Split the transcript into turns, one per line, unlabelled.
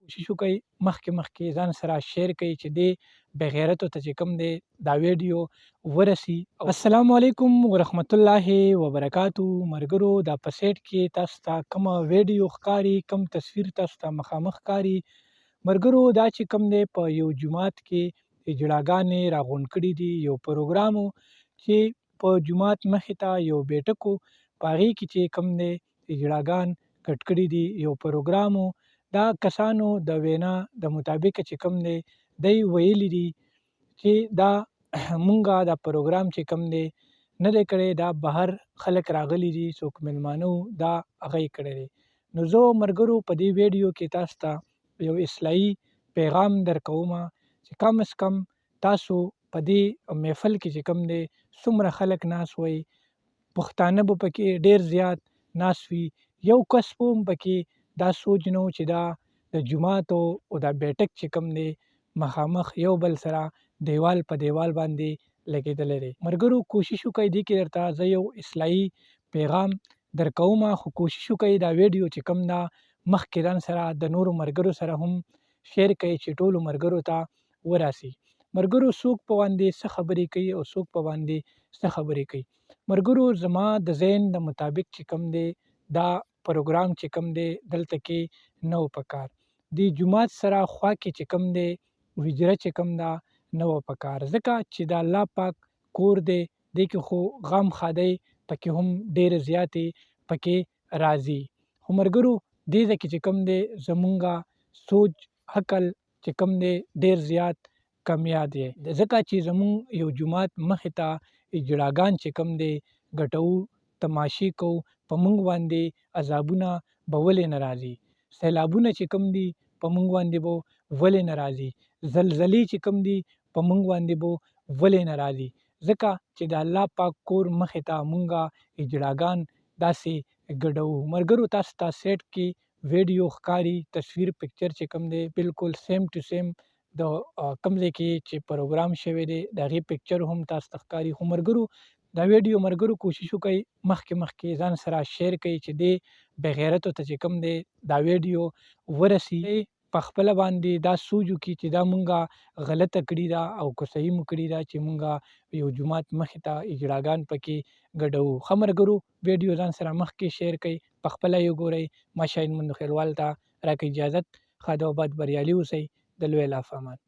کوشش وکړئ مخکې ځان سره شیر کړئ چې دې بغیرتو ته چې کوم دی دا ویډیو ورسي. السلام علیکم ورحمت الله وبرکاتو. مرګرو دا په سیټ کې تاسو ته کومه ویډیو ښکاري، کوم تصویر تاسو ته مخامخ ښکاري، مرګرو دا چې کوم دی په یو جومات کې اجړاګانې راغونډ کړي دي. یو پروګرامو چې په جومات مخې ته یو بیټکو په هغې کې چې کوم دی اجړاګان ګډ کړي دي. یو پروګرامو دا کسانو د وینا د مطابق چې کوم دی دی ویلي دي چې دا مونږه دا پروګرام چې کوم دی نه دی کړی، دا بهر خلک راغلي دي، څوک میلمانه دا هغه یې کړی دی. نو زه ملګرو په دې ویډیو کې تاسو ته یو اصلاحي پیغام درکوم چې کم از کم تاسو په دې محفل کې چې کوم دی څومره خلک ناست وي، پښتانه به پکې ډیر زیات ناست وي. یو کس هم پکې دا سوچ نه و چې دا د جومات او دا بیټک چې کوم دی مخامخ یو بل سره دیوال په دیوال باندې لګېدلی دی. ملګرو کوشش وکړئ دې کې درته زه یو اصلاحي پیغام درکوم، خو کوشش وکړئ دا ویډیو چې کوم دا مخکې ځان سره د نورو ملګرو سره هم شیر کړئ چې ټولو ملګرو ته ورسي. ملګرو څوک په باندې څه خبرې کوي او څوک په باندې څه خبرې کوي. ملګرو زما د ذهن د مطابق چې کوم دی دا پروګرام چې کوم دی دلته کې نه و پکار. د جومات سره خوا کې چې کوم دی وجره چې کوم دا نه و پکار، ځکه چې د الله پاک کور دی، دې کې خو غم ښادۍ پکې هم ډېرې زیاتې پکې راځي. خو ملګرو دې ځای کې چې کوم دی زمونږه سوچ عقل چې کوم دی ډېر زیات کمیاب دی، ځکه چې زمونږ یو جومات مخې ته اجړاګان چې کوم دی ګټو، تماشې کوو، په مونږ باندې عذابونه به ولې نه راځي، سیلابونه چې کوم دي په مونږ باندې به ولې نه راځي، زلزلې چې کوم دي په مونږ باندې به ولې نه راځي، ځکه چې د الله پاک کور مخې ته مونږه اجړاګان داسې ګډوو. ملګرو تاسو ته سیټ کې ویډیو ښکاري، تصویر پکچر چې کوم دی بالکل سیم ټو سیم د کوم ځای کې چې پروګرام شوی دی د هغې پکچر هم تاسو ته ښکاري. خو ملګرو دا ویډیو ملګرو کوشش وکړئ مخکې ځان سره شیر کړئ چې دې بغیرتو ته چې کوم دی دا ویډیو ورسي، په خپله باندې دا سوچ وکړي چې دا مونږه غلطه کړې ده او که صحیح مو کړې ده چې مونږه یو جومات مخې ته اجړاګان پکې ګډوو. ښه ملګرو ویډیو ځان سره مخکې شیر کړئ، په خپله یې وګورئ. ما شاهین مندو خیلوال ته راکړئ اجازت. ښه او بد بریالي اوسئ. د لوی الله په امان.